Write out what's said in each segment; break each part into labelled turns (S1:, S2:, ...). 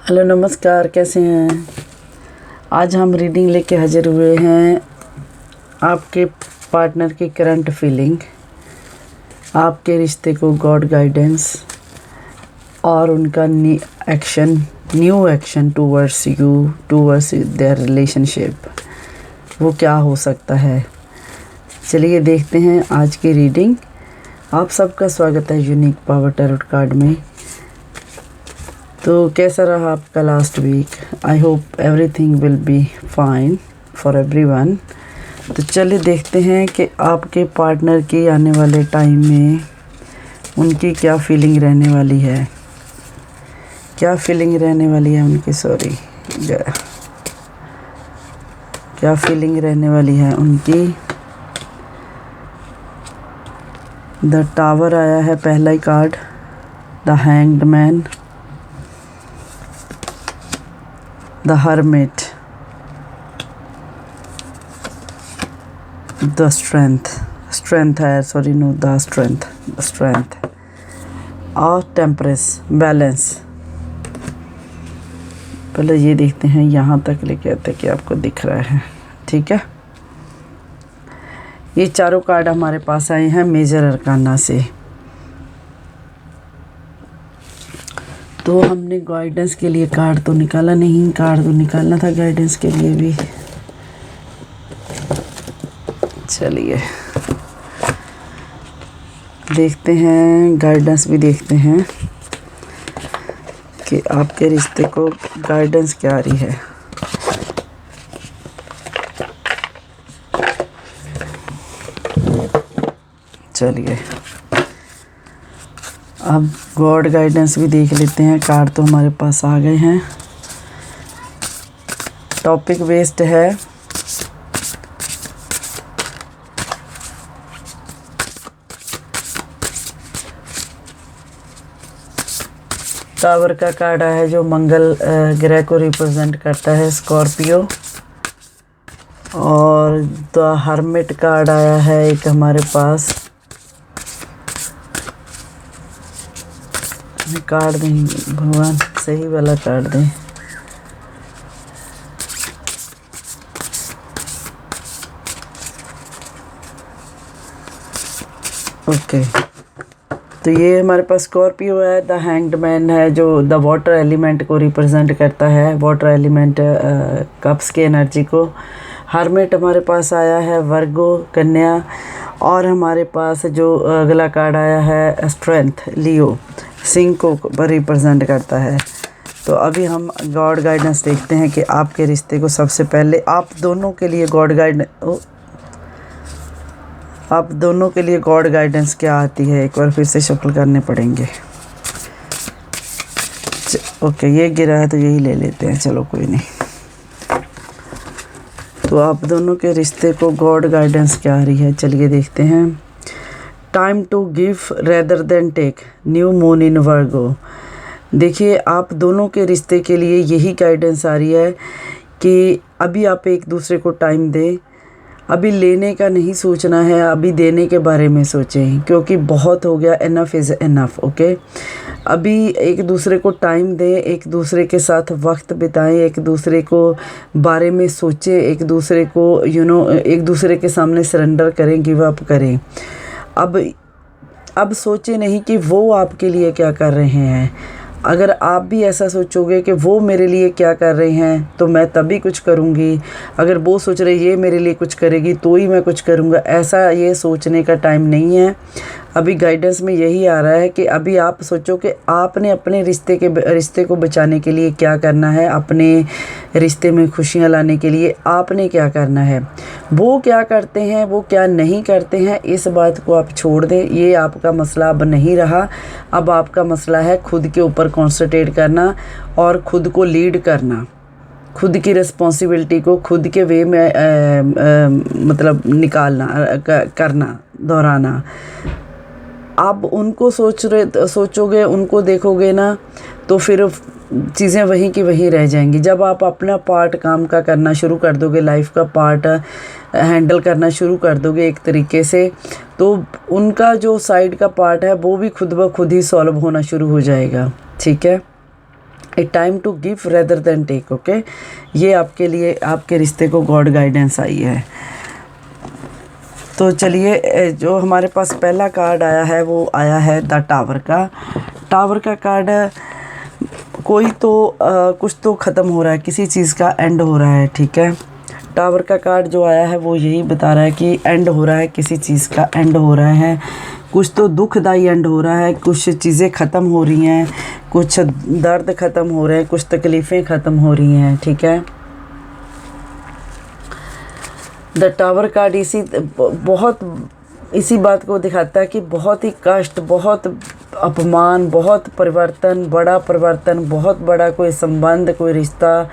S1: Hello नमस्कार, कैसे हैं। आज हम रीडिंग लेके हाजिर हुए हैं। आपके पार्टनर की करंट फीलिंग, आपके रिश्ते को गॉड गाइडेंस और उनका new action towards you, towards their relationship, वो क्या हो सकता है। चलिए देखते हैं आज की रीडिंग। आप सबका स्वागत है यूनिक पावर टैरोट कार्ड में। तो कैसा रहा आपका last week. I hope everything will be fine for everyone. तो चलिए देखते हैं कि आपके पार्टनर की आने वाले टाइम में उनकी क्या फीलिंग रहने वाली है। क्या फीलिंग रहने वाली है उनकी, क्या फीलिंग रहने वाली है उनकी। द टावर आया है पहला ही card, the hanged man, the hermit, the strength है, सॉरी नो, द स्ट्रेंथ और टेम्परेंस, बैलेंस। पहले ये देखते हैं यहाँ तक लेके आते कि आपको दिख रहा है। ठीक है, ये चारों कार्ड हमारे पास आए हैं मेजर अरकाना से। तो हमने गाइडेंस के लिए कार्ड तो निकाला नहीं, कार्ड तो निकालना था गाइडेंस के लिए भी। चलिए देखते हैं, गाइडेंस भी देखते हैं कि आपके रिश्ते को गाइडेंस क्या आ रही है। चलिए अब गॉड गाइडेंस भी देख लेते हैं। कार्ड तो हमारे पास आ गए हैं। टॉपिक बेस्ड है, टावर का कार्ड है जो मंगल ग्रह को रिप्रेजेंट करता है, स्कॉर्पियो। और द हर्मिट कार्ड आया है एक हमारे पास। कार्ड दें भगवान, सही वाला कार्ड दें। ओके, तो ये हमारे पास स्कॉर्पियो है। द हैंग्ड मैन है जो द वाटर एलिमेंट को रिप्रेजेंट करता है, वाटर एलिमेंट कप्स की एनर्जी को। हर्मिट हमारे पास आया है वर्गो, कन्या। और हमारे पास जो अगला कार्ड आया है स्ट्रेंथ, लियो, सिंह को रिप्रेजेंट करता है। तो अभी हम गॉड गाइडेंस देखते हैं कि आपके रिश्ते को सबसे पहले आप दोनों के लिए गॉड गाइडेंस क्या आती है। एक बार फिर से शफल करने पड़ेंगे। ओके, ये गिरा है तो यही ले लेते हैं, चलो कोई नहीं। तो आप दोनों के रिश्ते को गॉड गाइडेंस क्या आ रही है, चलिए देखते हैं। Time to give rather than take, new moon in Virgo. देखिए आप दोनों के रिश्ते के लिए यही गाइडेंस आ रही है कि अभी आप एक दूसरे को टाइम दें। अभी लेने का नहीं सोचना है, अभी देने के बारे में सोचें, क्योंकि बहुत हो गया, इनफ इज़ इनफ। ओके, अभी एक दूसरे को टाइम दें, एक दूसरे के साथ वक्त बिताएं, एक दूसरे को बारे में सोचें, एक दूसरे को एक दूसरे के सामने सरेंडर करें, गिव अप करें। अब सोचे नहीं कि वो आपके लिए क्या कर रहे हैं। अगर आप भी ऐसा सोचोगे कि वो मेरे लिए क्या कर रहे हैं तो मैं तभी कुछ करूँगी, अगर वो सोच रहे ये मेरे लिए कुछ करेगी तो ही मैं कुछ करूँगा, ऐसा ये सोचने का टाइम नहीं है। अभी गाइडेंस में यही आ रहा है कि अभी आप सोचो कि आपने अपने रिश्ते को बचाने के लिए क्या करना है, अपने रिश्ते में खुशियाँ लाने के लिए आपने क्या करना है। वो क्या करते हैं, वो क्या नहीं करते हैं, इस बात को आप छोड़ दें। ये आपका मसला अब नहीं रहा। अब आपका मसला है खुद के ऊपर कॉन्सेंट्रेट करना और खुद को लीड करना, खुद की रिस्पॉन्सिबिलिटी को खुद के वे में मतलब निकालना, करना, दोहराना। आप उनको सोचोगे, उनको देखोगे ना, तो फिर चीज़ें वहीं की वहीं रह जाएंगी। जब आप अपना पार्ट काम का करना शुरू कर दोगे, लाइफ का पार्ट हैंडल करना शुरू कर दोगे एक तरीके से, तो उनका जो साइड का पार्ट है वो भी खुद ब खुद ही सॉल्व होना शुरू हो जाएगा। ठीक है, a time to give rather than take. Okay, ये आपके लिए, आपके रिश्ते को गॉड गाइडेंस आई है। तो चलिए, जो हमारे पास पहला कार्ड आया है वो आया है द टावर का। टावर का कार्ड, कोई तो कुछ तो ख़त्म हो रहा है, किसी चीज़ का एंड हो रहा है, ठीक है। टावर का कार्ड जो आया है वो यही बता रहा है कि एंड हो रहा है, किसी चीज़ का एंड हो रहा है, कुछ तो दुखदाई एंड हो रहा है, कुछ चीज़ें ख़त्म हो रही हैं, कुछ दर्द ख़त्म हो रहे हैं, कुछ तकलीफ़ें ख़त्म हो रही हैं, ठीक है। द टावर कार्ड इसी बात को दिखाता है कि बहुत ही कष्ट, बहुत अपमान, बहुत परिवर्तन, बड़ा परिवर्तन, बहुत बड़ा कोई संबंध, कोई रिश्ता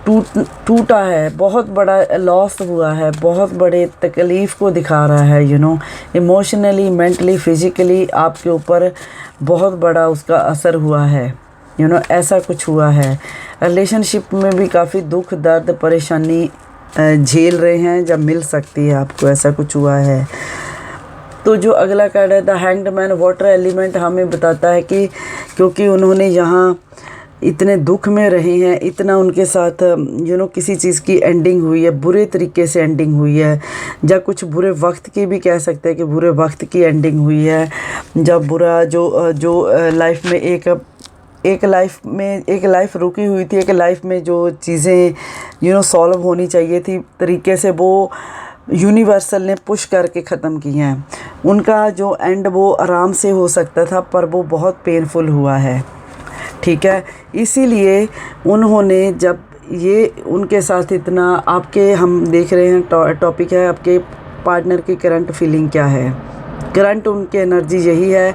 S1: टूटा है, बहुत बड़ा लॉस हुआ है, बहुत बड़े तकलीफ़ को दिखा रहा है, इमोशनली, मेंटली, फिज़िकली आपके ऊपर बहुत बड़ा उसका असर हुआ है, ऐसा कुछ हुआ है। रिलेशनशिप में भी काफ़ी दुख, दर्द, परेशानी झेल रहे हैं, जब मिल सकती है आपको, ऐसा कुछ हुआ है। तो जो अगला कार्ड है the hanged man, water element, हमें बताता है कि क्योंकि उन्होंने यहाँ इतने दुख में रहे हैं, इतना उनके साथ किसी चीज़ की एंडिंग हुई है, बुरे तरीके से एंडिंग हुई है, या कुछ बुरे वक्त की भी कह सकते हैं कि बुरे वक्त की एंडिंग हुई है, जब बुरा जो लाइफ में एक लाइफ रुकी हुई थी, एक लाइफ में जो चीज़ें सॉल्व होनी चाहिए थी तरीके से, वो यूनिवर्सल ने पुश करके ख़त्म की हैं। उनका जो एंड वो आराम से हो सकता था, पर वो बहुत पेनफुल हुआ है, ठीक है। इसीलिए उन्होंने, जब ये उनके साथ इतना, आपके हम देख रहे हैं टॉपिक है आपके पार्टनर की करंट फीलिंग क्या है। करंट उनकी एनर्जी यही है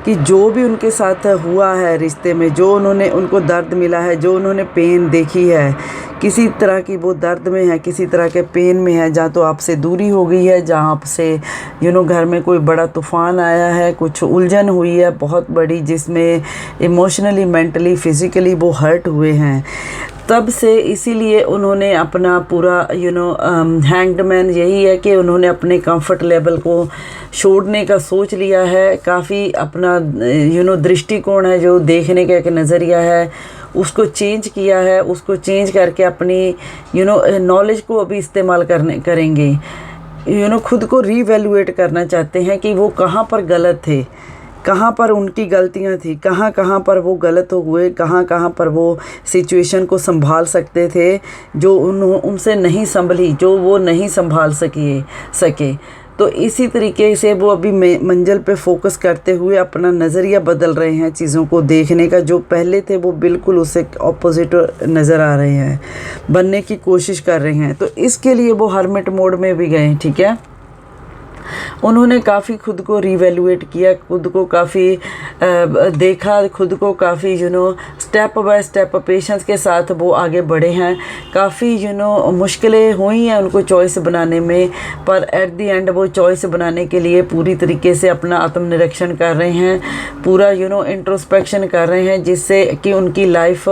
S1: कि जो भी उनके साथ हुआ है रिश्ते में, जो उनको दर्द मिला है, जो उन्होंने पेन देखी है, किसी तरह की वो दर्द में है, किसी तरह के पेन में है, जहाँ तो आपसे दूरी हो गई है, जहाँ आपसे घर में कोई बड़ा तूफ़ान आया है, कुछ उलझन हुई है बहुत बड़ी, जिसमें इमोशनली, मेंटली, फिज़िकली वो हर्ट हुए हैं तब से। इसीलिए उन्होंने अपना पूरा हैंग्ड मैन यही है कि उन्होंने अपने कंफर्ट लेवल को छोड़ने का सोच लिया है। काफ़ी अपना दृष्टिकोण है, जो देखने का एक नज़रिया है, उसको चेंज किया है। उसको चेंज करके अपनी नॉलेज को अभी इस्तेमाल करेंगे। खुद को रीवैल्यूएट करना चाहते हैं कि वो कहाँ पर गलत थे, कहाँ पर उनकी गलतियाँ थी, कहाँ पर वो गलत हुए, कहाँ पर वो सिचुएशन को संभाल सकते थे, जो उनसे नहीं संभली, जो वो नहीं संभाल सके। तो इसी तरीके से वो अभी मंजिल पे फोकस करते हुए अपना नज़रिया बदल रहे हैं चीज़ों को देखने का। जो पहले थे वो बिल्कुल उससे ऑपोजिट नज़र आ रहे हैं, बनने की कोशिश कर रहे हैं। तो इसके लिए वो हर्मिट मोड में भी गए, ठीक है। उन्होंने काफ़ी खुद को रिवैल्यूएट किया, खुद को काफ़ी देखा, खुद को काफ़ी स्टेप बाय स्टेप पेशेंस के साथ वो आगे बढ़े हैं। काफ़ी मुश्किलें हुई हैं उनको चॉइस बनाने में, पर एट द एंड वो चॉइस बनाने के लिए पूरी तरीके से अपना आत्मनिरीक्षण कर रहे हैं, पूरा इंट्रोस्पेक्शन कर रहे हैं, जिससे कि उनकी लाइफ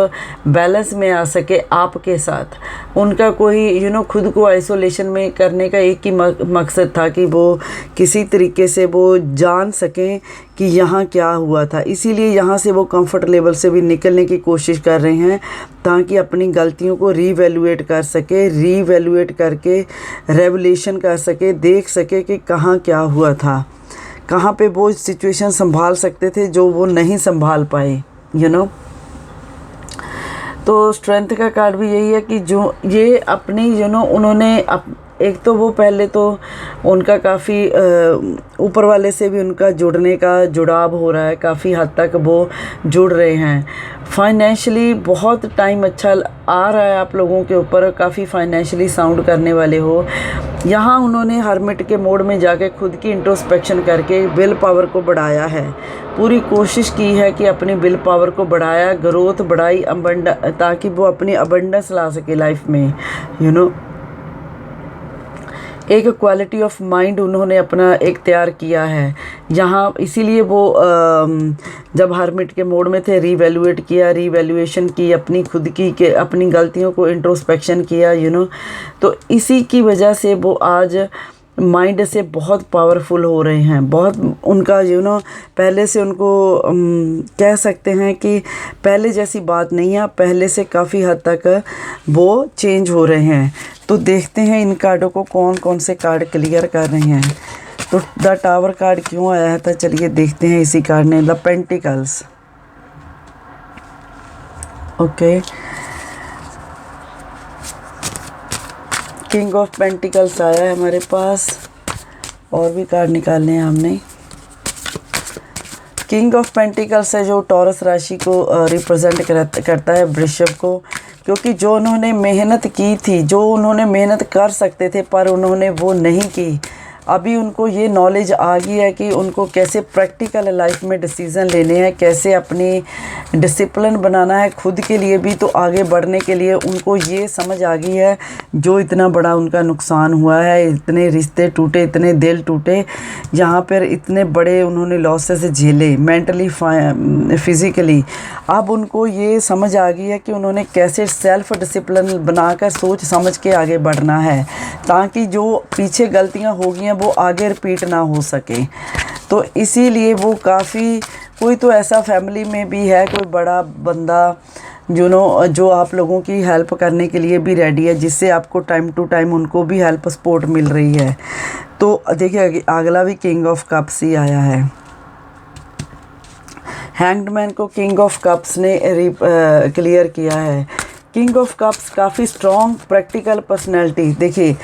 S1: बैलेंस में आ सके आपके साथ। उनका कोई खुद को आइसोलेशन में करने का एक ही मकसद था कि वो किसी तरीके से वो जान सकें कि यहाँ क्या हुआ था। इसीलिए यहाँ से वो कंफर्ट लेवल से भी निकलने की कोशिश कर रहे हैं, ताकि अपनी गलतियों को रीवैल्यूएट कर सके, रीवैल्यूएट करके रेवलेशन कर सके, देख सके कि कहाँ क्या हुआ था, कहाँ पे वो सिचुएशन संभाल सकते थे जो वो नहीं संभाल पाए। तो स्ट्रेंथ का कार्ड भी यही है कि जो ये अपनी उन्होंने एक तो वो पहले तो उनका काफ़ी ऊपर वाले से भी उनका जुड़ाव हो रहा है, काफ़ी हद तक वो जुड़ रहे हैं। फाइनेंशियली बहुत टाइम अच्छा आ रहा है आप लोगों के ऊपर, काफ़ी फाइनेंशियली साउंड करने वाले हो। यहाँ उन्होंने हर्मिट के मोड में जाके खुद की इंट्रोस्पेक्शन करके विल पावर को बढ़ाया है, पूरी कोशिश की है कि अपनी विल पावर को बढ़ाया, ग्रोथ बढ़ाई, ताकि वो अपनी अबंडेंस ला सके लाइफ में। एक क्वालिटी ऑफ माइंड उन्होंने अपना एक तैयार किया है यहाँ। इसीलिए वो जब हर्मिट के मोड में थे, रिवैल्यूएशन की अपनी खुद की के अपनी गलतियों को इंट्रोस्पेक्शन किया। तो इसी की वजह से वो आज माइंड से बहुत पावरफुल हो रहे हैं, बहुत उनका पहले से उनको कह सकते हैं कि पहले जैसी बात नहीं है, पहले से काफ़ी हद तक वो चेंज हो रहे हैं। तो देखते हैं इन कार्डों को कौन कौन से कार्ड क्लियर कर रहे हैं। तो द टावर कार्ड क्यों आया था, चलिए देखते हैं। इसी कार्ड ने the pentacles, okay, king of pentacles आया है हमारे पास। और भी कार्ड निकालने हैं हमने। किंग ऑफ पेंटिकल्स है जो टॉरस राशि को रिप्रेजेंट करता है, वृषभ को, क्योंकि जो उन्होंने मेहनत की थी, जो उन्होंने मेहनत कर सकते थे पर उन्होंने वो नहीं की, अभी उनको ये नॉलेज आ गई है कि उनको कैसे प्रैक्टिकल लाइफ में डिसीज़न लेने हैं, कैसे अपनी डिसिप्लिन बनाना है खुद के लिए भी, तो आगे बढ़ने के लिए उनको ये समझ आ गई है। जो इतना बड़ा उनका नुकसान हुआ है, इतने रिश्ते टूटे, इतने दिल टूटे, यहाँ पर इतने बड़े उन्होंने लॉसेस झेले मेंटली फिज़िकली, अब उनको ये समझ आ गई है कि उन्होंने कैसे सेल्फ डिसिप्लिन बनाकर सोच समझ के आगे बढ़ना है, ताकि जो पीछे गलतियाँ हो गई हैं वो आगे रिपीट ना हो सके। तो इसीलिए वो काफ़ी, कोई तो ऐसा फैमिली में भी है, कोई बड़ा बंदा जो आप लोगों की हेल्प करने के लिए भी रेडी है, जिससे आपको टाइम टू टाइम उनको भी हेल्प सपोर्ट मिल रही है। तो देखिए अगला भी किंग ऑफ कप्स ही आया है। हैंग्ड मैन को किंग ऑफ कप्स ने क्लियर किया है। किंग ऑफ कप्स काफ़ी स्ट्रॉन्ग प्रैक्टिकल पर्सनैलिटी। देखिए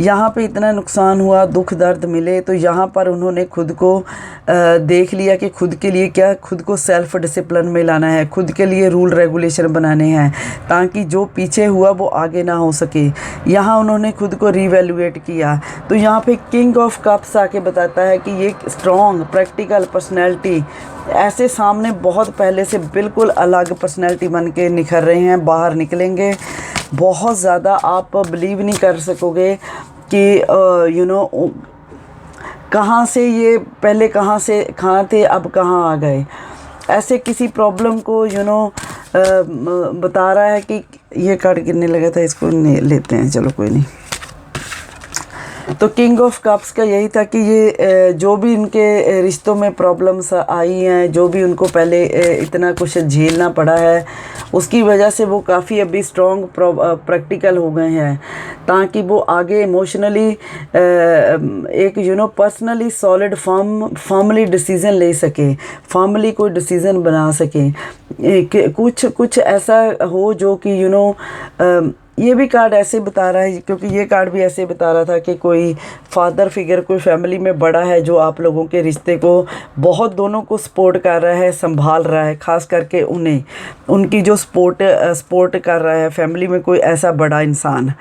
S1: यहाँ पे इतना नुकसान हुआ, दुख दर्द मिले, तो यहाँ पर उन्होंने खुद को देख लिया कि खुद के लिए क्या, खुद को सेल्फ डिसिप्लिन में लाना है, खुद के लिए रूल रेगुलेशन बनाने हैं, ताकि जो पीछे हुआ वो आगे ना हो सके। यहाँ उन्होंने खुद को रिवैल्यूएट किया। तो यहाँ पे किंग ऑफ कप्स आके बताता है कि ये स्ट्रॉन्ग प्रैक्टिकल पर्सनैलिटी ऐसे सामने बहुत पहले से बिल्कुल अलग पर्सनैलिटी बन के निखर रहे हैं, बाहर निकलेंगे। बहुत ज़्यादा आप बिलीव नहीं कर सकोगे कि कहाँ से ये पहले कहाँ थे अब कहाँ आ गए। ऐसे किसी प्रॉब्लम को बता रहा है कि ये कार्ड गिरने लगा था, इसको लेते हैं, चलो कोई नहीं। तो किंग ऑफ कप्स का यही था कि ये जो भी इनके रिश्तों में प्रॉब्लम्स आई हैं, जो भी उनको पहले इतना कुछ झेलना पड़ा है, उसकी वजह से वो काफ़ी अभी स्ट्रॉन्ग प्रैक्टिकल हो गए हैं, ताकि वो आगे इमोशनली एक पर्सनली सॉलिड फॉर्मली डिसीज़न ले सके, फॉर्मली कोई डिसीज़न बना सके। कुछ ऐसा हो जो कि ये भी कार्ड ऐसे बता रहा है, क्योंकि ये कार्ड भी ऐसे बता रहा था कि कोई फादर फिगर, कोई फैमिली में बड़ा है जो आप लोगों के रिश्ते को बहुत दोनों को सपोर्ट कर रहा है, संभाल रहा है, ख़ास करके उन्हें, उनकी जो सपोर्ट कर रहा है फैमिली में कोई ऐसा बड़ा इंसान,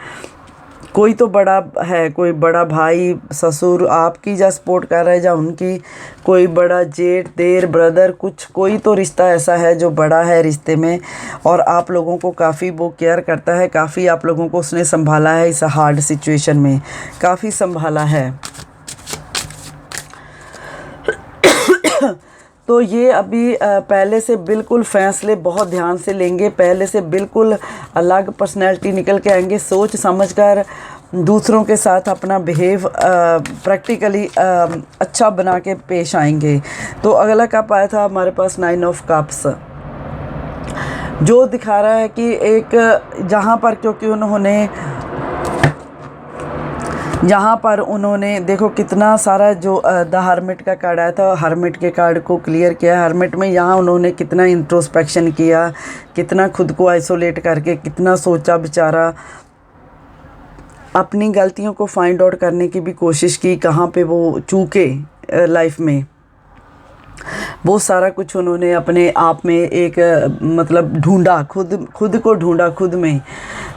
S1: कोई तो बड़ा है, कोई बड़ा भाई ससुर आपकी जा सपोर्ट कर रहा है, या उनकी कोई बड़ा जेठ देर ब्रदर, कोई तो रिश्ता ऐसा है जो बड़ा है रिश्ते में, और आप लोगों को काफ़ी वो केयर करता है, काफ़ी आप लोगों को उसने संभाला है, इस हार्ड सिचुएशन में काफ़ी संभाला है। तो ये अभी पहले से बिल्कुल फैसले बहुत ध्यान से लेंगे, पहले से बिल्कुल अलग पर्सनैलिटी निकल के आएंगे, सोच समझकर दूसरों के साथ अपना बिहेव प्रैक्टिकली अच्छा बना के पेश आएंगे। तो अगला कप आया था हमारे पास 9 ऑफ कप्स, जो दिखा रहा है कि एक जहाँ पर, क्योंकि यहाँ पर उन्होंने देखो कितना सारा जो द हर्मिट का कार्ड आया था, हर्मिट के कार्ड को क्लियर किया। हर्मिट में यहाँ उन्होंने कितना इंट्रोस्पेक्शन किया, कितना खुद को आइसोलेट करके कितना सोचा विचारा, अपनी गलतियों को फाइंड आउट करने की भी कोशिश की, कहाँ पे वो चूके लाइफ में, वो सारा कुछ उन्होंने अपने आप में एक मतलब ढूंढा, खुद को ढूंढा खुद में।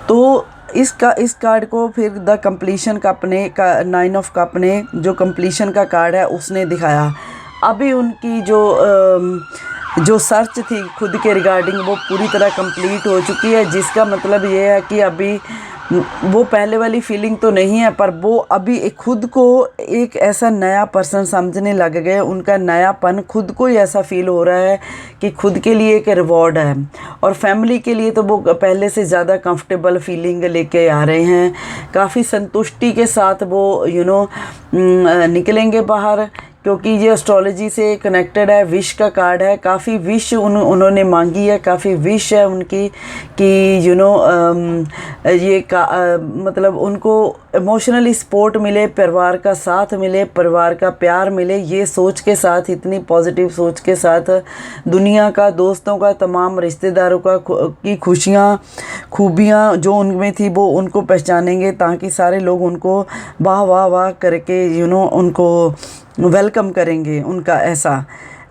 S1: तो इस कार्ड को फिर द कंप्लीशन कप ने 9 ऑफ कप ने जो कंप्लीशन का कार्ड है उसने दिखाया। अभी उनकी जो सर्च थी खुद के रिगार्डिंग वो पूरी तरह कंप्लीट हो चुकी है, जिसका मतलब ये है कि अभी वो पहले वाली फीलिंग तो नहीं है, पर वो अभी खुद को एक ऐसा नया पर्सन समझने लग गए। उनका नयापन खुद को ही ऐसा फील हो रहा है कि खुद के लिए एक रिवॉर्ड है, और फैमिली के लिए तो वो पहले से ज़्यादा कंफर्टेबल फीलिंग लेके आ रहे हैं। काफ़ी संतुष्टि के साथ वो निकलेंगे बाहर, क्योंकि ये एस्ट्रोलॉजी से कनेक्टेड है, विश का कार्ड है। काफ़ी विश उन्होंने मांगी है, काफ़ी विश है उनकी कि मतलब उनको इमोशनली सपोर्ट मिले, परिवार का साथ मिले, परिवार का प्यार मिले। ये सोच के साथ, इतनी पॉजिटिव सोच के साथ दुनिया का, दोस्तों का, तमाम रिश्तेदारों का की खुशियाँ, खूबियाँ जो उनमें थी वो उनको पहचानेंगे, ताकि सारे लोग उनको वाह वाह वाह करके उनको वेलकम करेंगे। उनका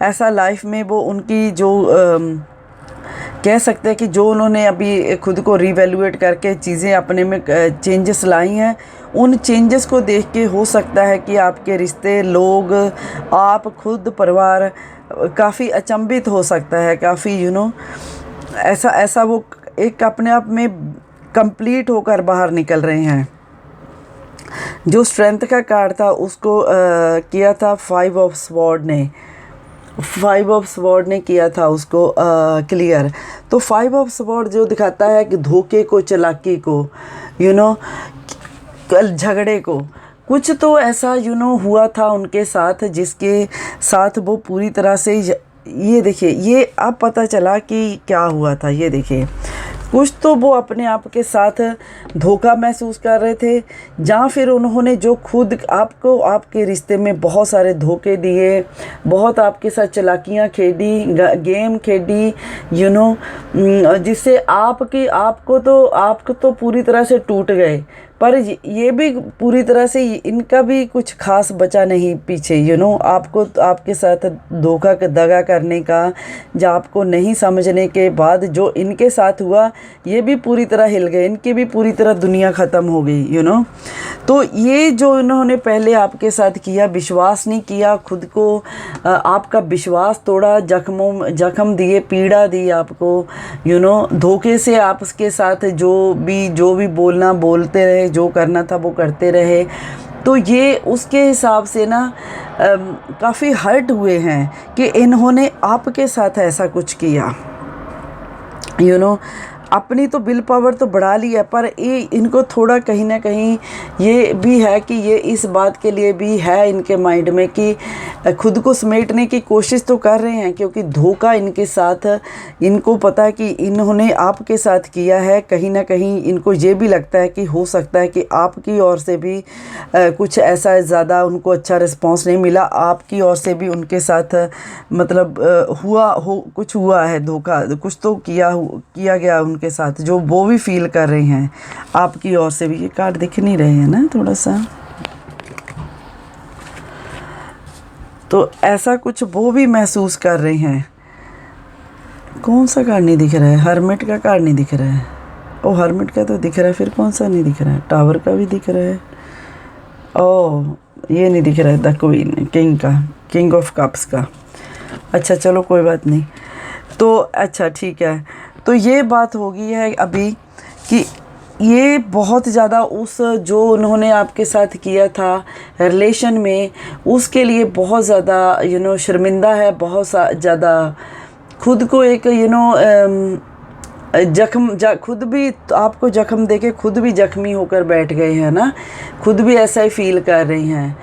S1: ऐसा लाइफ में वो उनकी जो कह सकते हैं कि जो उन्होंने अभी खुद को रिवैल्यूएट करके चीज़ें अपने में चेंजेस लाई हैं, उन चेंजेस को देख के हो सकता है कि आपके रिश्ते, लोग, आप खुद, परिवार काफ़ी अचंभित हो सकता है। काफ़ी ऐसा वो एक अपने आप में कंप्लीट होकर बाहर निकल रहे हैं। जो स्ट्रेंथ का कार्ड था उसको किया था 5 ऑफ स्वॉर्ड ने किया था उसको क्लियर। तो 5 ऑफ स्वॉर्ड जो दिखाता है कि धोखे को, चालाकी को, झगड़े को, कुछ तो ऐसा हुआ था उनके साथ जिसके साथ वो पूरी तरह से, ये देखिए, ये अब पता चला कि क्या हुआ था। ये देखिए, कुछ तो वो अपने आप के साथ धोखा महसूस कर रहे थे, या फिर उन्होंने जो खुद आपको, आपके रिश्ते में बहुत सारे धोखे दिए, बहुत आपके साथ चालाकियाँ खेली, गेम खेली, जिससे आपको तो पूरी तरह से टूट गए। पर ये भी पूरी तरह से इनका भी कुछ खास बचा नहीं पीछे। आपको, आपके साथ धोखा दगा करने का, या आपको नहीं समझने के बाद जो इनके साथ हुआ, ये भी पूरी तरह हिल गए, इनकी भी पूरी तरह दुनिया ख़त्म हो गई। तो ये जो इन्होंने पहले आपके साथ किया, विश्वास नहीं किया, खुद को आपका विश्वास तोड़ा, जख्म दिए, पीड़ा दी आपको, धोखे से आपके साथ जो भी बोलते रहे, जो करना था वो करते रहे। तो ये उसके हिसाब से ना काफ़ी हर्ट हुए हैं कि इन्होंने आपके साथ ऐसा कुछ किया। अपनी तो विल पावर तो बढ़ा ली है, पर ये इनको थोड़ा कहीं ना कहीं ये भी है कि ये इस बात के लिए भी है इनके माइंड में कि खुद को समेटने की कोशिश तो कर रहे हैं, क्योंकि धोखा इनके साथ, इनको पता है कि इन्होंने आपके साथ किया है। कहीं ना कहीं इनको ये भी लगता है कि हो सकता है कि आपकी ओर से भी कुछ ऐसा ज़्यादा उनको अच्छा रिस्पांस नहीं मिला, आपकी ओर से भी उनके साथ मतलब कुछ हुआ है, धोखा कुछ तो किया गया उनके साथ, जो वो भी फील कर रहे हैं आपकी ओर से भी। ये कार्ड दिख नहीं रहे हैं ना थोड़ा सा, तो ऐसा कुछ वो भी महसूस कर रहे हैं। कौन सा कार्ड नहीं दिख रहा है? हर्मिट का कार्ड नहीं दिख रहा है। ओ, हर्मिट का तो दिख रहा है, फिर कौन सा नहीं दिख रहा है? टावर का भी दिख रहा है। ओ, ये नहीं दिख रहा है, the queen, king of cups का। अच्छा चलो कोई बात नहीं। तो अच्छा ठीक है, तो ये बात हो गई है अभी कि ये बहुत ज़्यादा उस जो उन्होंने आपके साथ किया था रिलेशन में, उसके लिए बहुत ज़्यादा शर्मिंदा है, बहुत ज़्यादा खुद को एक खुद भी आपको जख्म देके खुद भी जख्मी होकर बैठ गए हैं ना, खुद भी ऐसा ही फील कर रही हैं।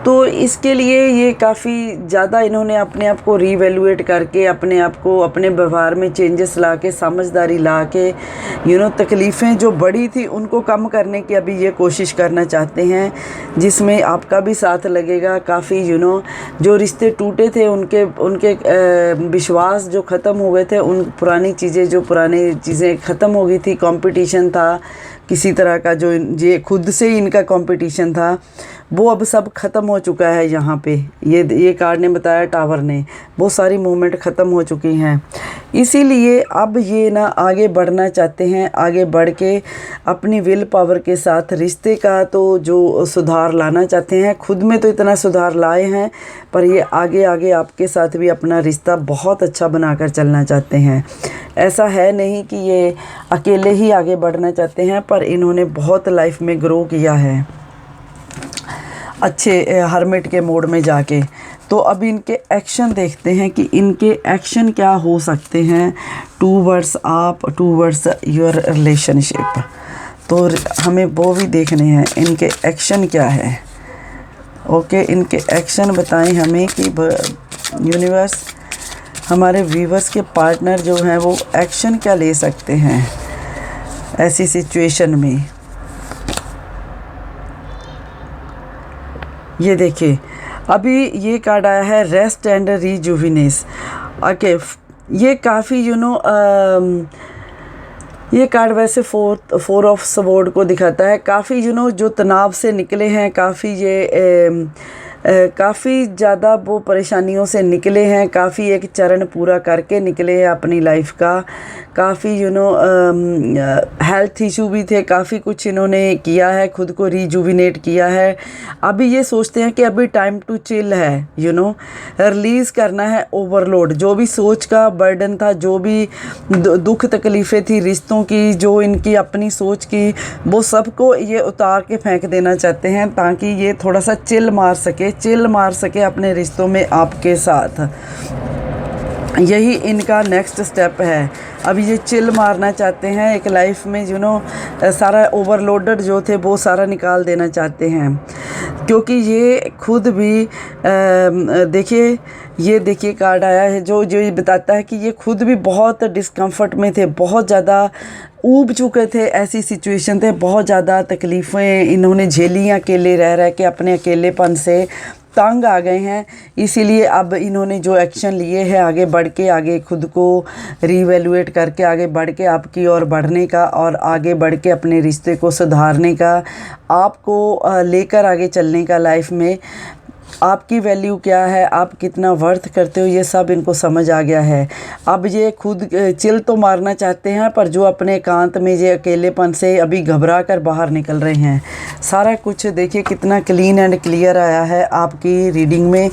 S1: तो इसके लिए ये काफ़ी ज़्यादा इन्होंने अपने आप को रीवैल्यूएट करके, अपने आप को अपने व्यवहार में चेंजेस ला के, समझदारी ला के, तकलीफ़ें जो बड़ी थी उनको कम करने की अभी ये कोशिश करना चाहते हैं, जिसमें आपका भी साथ लगेगा। काफ़ी जो रिश्ते टूटे थे, उनके विश्वास जो ख़त्म हो गए थे, उन पुरानी चीज़ें ख़त्म हो गई थी। कंपटीशन था किसी तरह का, जो ये खुद से ही इनका कंपटीशन था, वो अब सब ख़त्म हो चुका है। यहाँ पे ये कार्ड ने बताया, टावर ने, वो सारी मूवमेंट ख़त्म हो चुकी हैं। इसीलिए अब ये ना आगे बढ़ना चाहते हैं, आगे बढ़ के अपनी विल पावर के साथ रिश्ते का तो जो सुधार लाना चाहते हैं। खुद में तो इतना सुधार लाए हैं, पर ये आगे आगे आपके साथ भी अपना रिश्ता बहुत अच्छा बनाकर चलना चाहते हैं। ऐसा है नहीं कि ये अकेले ही आगे बढ़ना चाहते हैं, पर इन्होंने बहुत लाइफ में ग्रो किया है अच्छे हर्मिट के मोड में जाके। तो अब इनके एक्शन देखते हैं कि इनके एक्शन क्या हो सकते हैं टूवर्ड्स आप, टूवर्ड्स योर रिलेशनशिप। तो हमें वो भी देखने हैं इनके एक्शन क्या है। ओके, इनके एक्शन बताएं हमें कि यूनिवर्स हमारे व्यूवर्स के पार्टनर जो हैं वो एक्शन क्या ले सकते हैं ऐसी सिचुएशन में। ये देखिए, अभी ये कार्ड आया है रेस्ट एंड रिजुविनेस। ओके, ये काफ़ी ये कार्ड वैसे फोर ऑफ स्वॉर्ड को दिखाता है। काफ़ी जो तनाव से निकले हैं, काफ़ी काफ़ी ज़्यादा वो परेशानियों से निकले हैं, काफ़ी एक चरण पूरा करके निकले हैं अपनी लाइफ का। काफ़ी हेल्थ इशू भी थे, काफ़ी कुछ इन्होंने किया है, खुद को रिजुविनेट किया है। अभी ये सोचते हैं कि अभी टाइम टू चिल है, रिलीज़ करना है ओवरलोड। जो भी सोच का बर्डन था, जो भी दुख तकलीफ़ें थी रिश्तों की, जो इनकी अपनी सोच की, वो सबको ये उतार के फेंक देना चाहते हैं ताकि ये थोड़ा सा चिल मार सके अपने रिश्तों में आपके साथ। यही इनका नेक्स्ट स्टेप है। अभी ये चिल मारना चाहते हैं एक लाइफ में, सारा ओवरलोडेड जो थे वो सारा निकाल देना चाहते हैं। क्योंकि ये खुद भी देखिए कार्ड आया है जो ये बताता है कि ये खुद भी बहुत डिस्कम्फर्ट में थे, बहुत ज़्यादा ऊब चुके थे, ऐसी सिचुएशन थे, बहुत ज़्यादा तकलीफ़ें इन्होंने झेली अकेले रह के, अपने अकेलेपन से तंग आ गए हैं। इसीलिए अब इन्होंने जो एक्शन लिए हैं आगे बढ़ के, आगे खुद को रीवैल्यूएट करके आगे बढ़ के आपकी ओर बढ़ने का और आगे बढ़ के अपने रिश्ते को सुधारने का, आपको लेकर आगे चलने का लाइफ में। आपकी वैल्यू क्या है, आप कितना वर्थ करते हो, ये सब इनको समझ आ गया है। अब ये खुद चिल तो मारना चाहते हैं, पर जो अपने एकांत में ये अकेलेपन से अभी घबरा कर बाहर निकल रहे हैं। सारा कुछ देखिए कितना क्लीन एंड क्लियर आया है आपकी रीडिंग में।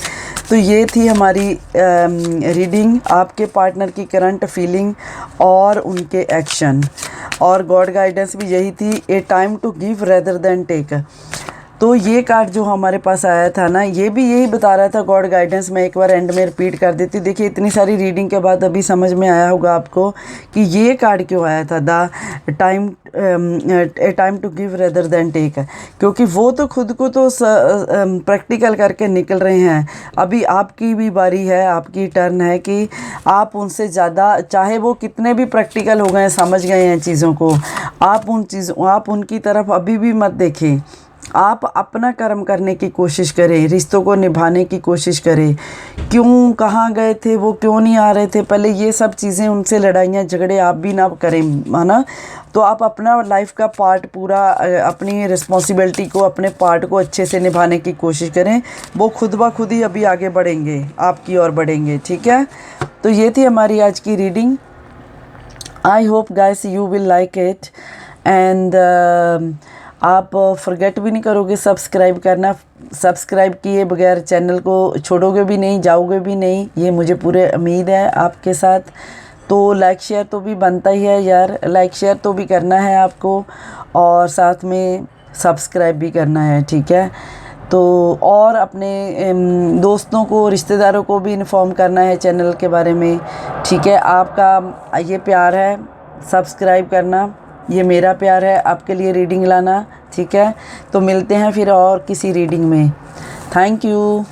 S1: तो ये थी हमारी रीडिंग, आपके पार्टनर की करंट फीलिंग और उनके एक्शन, और गॉड गाइडेंस भी यही थी, a time to give rather than take. तो ये कार्ड जो हमारे पास आया था ना, ये भी यही बता रहा था गॉड गाइडेंस। मैं एक बार एंड में रिपीट कर देती हूँ। देखिए, इतनी सारी रीडिंग के बाद अभी समझ में आया होगा आपको कि ये कार्ड क्यों आया था, the time to give rather than take. क्योंकि वो तो खुद को तो प्रैक्टिकल करके निकल रहे हैं। अभी आपकी भी बारी है, आपकी टर्न है कि आप उनसे ज़्यादा, चाहे वो कितने भी प्रैक्टिकल हो गए, समझ गए हैं चीज़ों को, आप उनकी तरफ अभी भी मत देखें। आप अपना कर्म करने की कोशिश करें, रिश्तों को निभाने की कोशिश करें। क्यों, कहाँ गए थे वो, क्यों नहीं आ रहे थे, पहले ये सब चीज़ें, उनसे लड़ाइयाँ झगड़े आप भी ना करें, है ना। तो आप अपना लाइफ का पार्ट पूरा, अपनी रिस्पॉन्सिबिलिटी को, अपने पार्ट को अच्छे से निभाने की कोशिश करें। वो खुद ब खुद ही अभी आगे बढ़ेंगे, आपकी ओर बढ़ेंगे, ठीक है। तो ये थी हमारी आज की reading. I hope guys you will like it, and आप फॉरगेट भी नहीं करोगे सब्सक्राइब करना। सब्सक्राइब किए बगैर चैनल को छोड़ोगे भी नहीं, जाओगे भी नहीं, ये मुझे पूरे उम्मीद है आपके साथ। तो लाइक शेयर तो भी बनता ही है यार, लाइक शेयर तो भी करना है आपको, और साथ में सब्सक्राइब भी करना है, ठीक है। तो और अपने दोस्तों को, रिश्तेदारों को भी इन्फॉर्म करना है चैनल के बारे में, ठीक है। आपका ये प्यार है सब्सक्राइब करना, ये मेरा प्यार है आपके लिए रीडिंग लाना, ठीक है। तो मिलते हैं फिर और किसी रीडिंग में। Thank you.